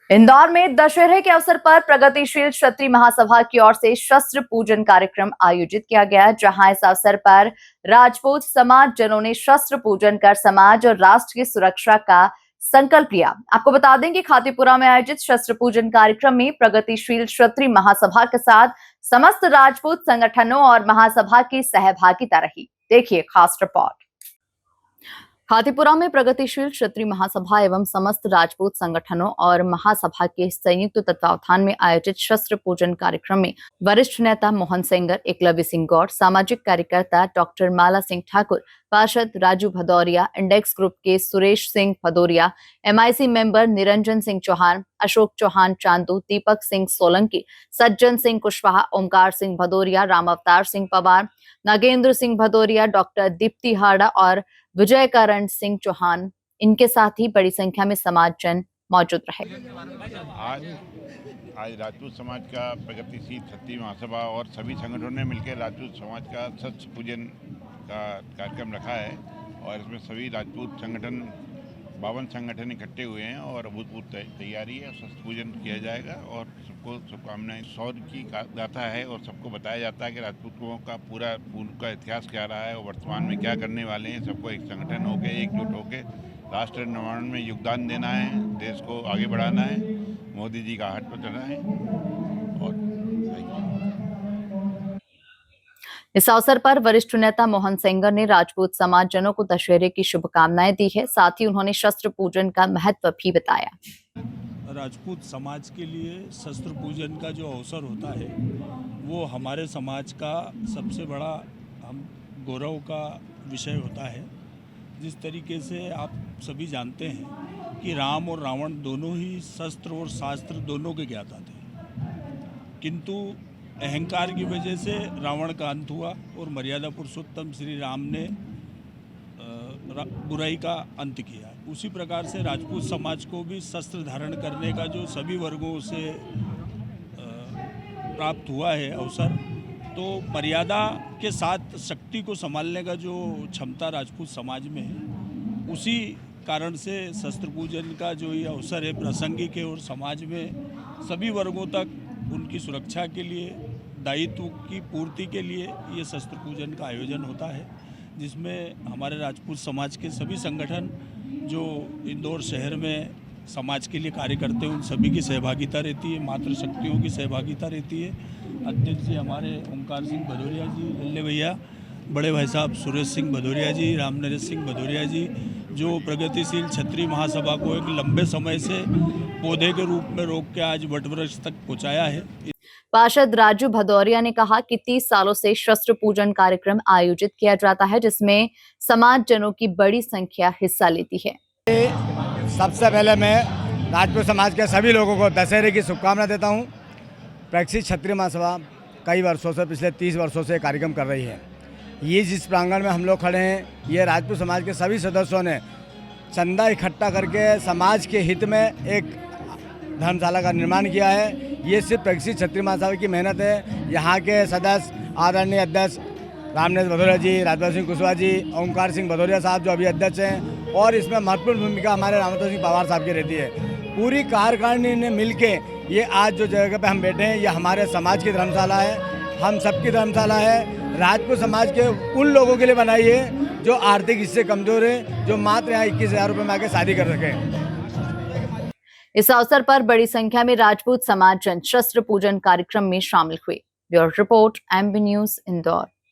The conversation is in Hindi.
इंदौर में दशहरे के अवसर पर प्रगतिशील क्षत्रिय महासभा की ओर से शस्त्र पूजन कार्यक्रम आयोजित किया गया, जहां इस अवसर पर राजपूत समाज जनों ने शस्त्र पूजन कर समाज और राष्ट्र की सुरक्षा का संकल्प लिया। आपको बता दें कि खातीपुरा में आयोजित शस्त्र पूजन कार्यक्रम में प्रगतिशील क्षत्रिय महासभा के साथ समस्त राजपूत संगठनों और महासभा की सहभागिता रही। देखिए खास रिपोर्ट। खातीपुरा में प्रगतिशील क्षत्रिय महासभा एवं समस्त राजपूत संगठनों और महासभा के संयुक्त तत्वावधान में आयोजित शस्त्र पूजन कार्यक्रम में वरिष्ठ नेता मोहन सेंगर, एकलव्य सिंह गौड़, सामाजिक कार्यकर्ता डॉक्टर माला सिंह ठाकुर, पार्षद राजू भदौरिया, इंडेक्स ग्रुप के Suresh Singh Bhadauria, MIC member Niranjan Singh Chauhan, Ashok Chauhan Chandu, Deepak Singh Solanki, Sajjan Singh Kushwaha, Omkar Singh Bhadauria, Ram Avtar Singh Pawar, Nagendra Singh Bhadauria, doctor Deepti हाड़ा और विजय करण सिंह चौहान, इनके साथ ही बड़ी संख्या में समाज जन मौजूद रहे। आज राजपूत समाज का प्रगतिशील क्षत्रिय महासभा और सभी संगठनों ने मिलकर राजपूत समाज का शस्त्र पूजन का कार्यक्रम रखा है और इसमें सभी राजपूत संगठन 52 संगठन इकट्ठे हुए हैं और अभूतपूर्व तैयारी है। शस्त्र पूजन किया जाएगा और सबको शुभकामनाएं। शौर्य की गाथा है और सबको बताया जाता है कि राजपूतों का पूरा पूर्व का इतिहास क्या रहा है और वर्तमान में क्या करने वाले हैं। सबको एक संगठन होकर एकजुट होकर राष्ट्र निर्माण में योगदान देना है, देश को आगे बढ़ाना है, मोदी जी का हाथ पर चलना है। और इस अवसर पर वरिष्ठ नेता मोहन सेंगर ने राजपूत समाज जनों को दशहरे की शुभकामनाएं दी है। साथ ही उन्होंने शस्त्र पूजन का महत्व भी बताया। राजपूत समाज के लिए शस्त्र पूजन का जो अवसर होता है वो हमारे समाज का सबसे बड़ा हम गौरव का विषय होता है। जिस तरीके से आप सभी जानते हैं कि राम और रावण दोनों ही शस्त्र और शास्त्र दोनों के ज्ञाता थे, किंतु अहंकार की वजह से रावण का अंत हुआ और मर्यादा पुरुषोत्तम श्री राम ने बुराई का अंत किया। उसी प्रकार से राजपूत समाज को भी शस्त्र धारण करने का जो सभी वर्गों से प्राप्त हुआ है अवसर, तो मर्यादा के साथ शक्ति को संभालने का जो क्षमता राजपूत समाज में है, उसी कारण से शस्त्र पूजन का जो ये अवसर है प्रासंगिक है और समाज में सभी वर्गों तक उनकी सुरक्षा के लिए, दायित्व की पूर्ति के लिए ये शस्त्र पूजन का आयोजन होता है, जिसमें हमारे राजपूत समाज के सभी संगठन जो इंदौर शहर में समाज के लिए कार्य करते हैं उन सभी की सहभागिता रहती है, मातृशक्तियों की सहभागिता रहती है। अध्यक्ष जी हमारे ओमकार सिंह भदौरिया जी, लल्ले भैया, बड़े भाई साहब सुरेश सिंह भदौरिया जी, रामनरेश सिंह भदौरिया जी, जो प्रगतिशील क्षत्रिय महासभा को एक लंबे समय से पौधे के रूप में रोक के आज वटवृक्ष तक पहुँचाया है। पार्षद राजू भदौरिया ने कहा कि 30 सालों से शस्त्र पूजन कार्यक्रम आयोजित किया जाता है, जिसमें समाज जनों की बड़ी संख्या हिस्सा लेती है। सबसे पहले मैं राजपूत समाज के सभी लोगों को दशहरे की शुभकामना देता हूं। प्रगतिशील क्षत्रिय महासभा कई वर्षों से, पिछले 30 वर्षों से कार्यक्रम कर रही है। ये जिस प्रांगण में हम लोग खड़े हैं, ये राजपूत समाज के सभी सदस्यों ने चंदा इकट्ठा करके समाज के हित में एक धर्मशाला का निर्माण किया है। ये सिर्फ प्रगतिशील क्षत्रिय महासभा की मेहनत है। यहाँ के सदस्य आदरणीय अध्यक्ष रामनरेश भदौरिया जी, राजभर सिंह कुशवाहा जी, ओमकार सिंह भदौरिया साहब जो अभी अध्यक्ष हैं, और इसमें महत्वपूर्ण भूमिका हमारे रामवतार सिंह पवार साहब की रहती है। पूरी कार्यकारिणी ने मिलके ये आज जो जगह पे हम बैठे हैं, ये हमारे समाज की धर्मशाला है, हम सबकी धर्मशाला है। राजपूत समाज के उन लोगों के लिए बनाई है जो आर्थिक इससे कमजोर है, जो मात्र यहाँ 21,000 रुपये में आके शादी कर सकें। इस अवसर पर बड़ी संख्या में राजपूत समाज जन शस्त्र पूजन कार्यक्रम में शामिल हुए। Bureau report, MB news, Indore.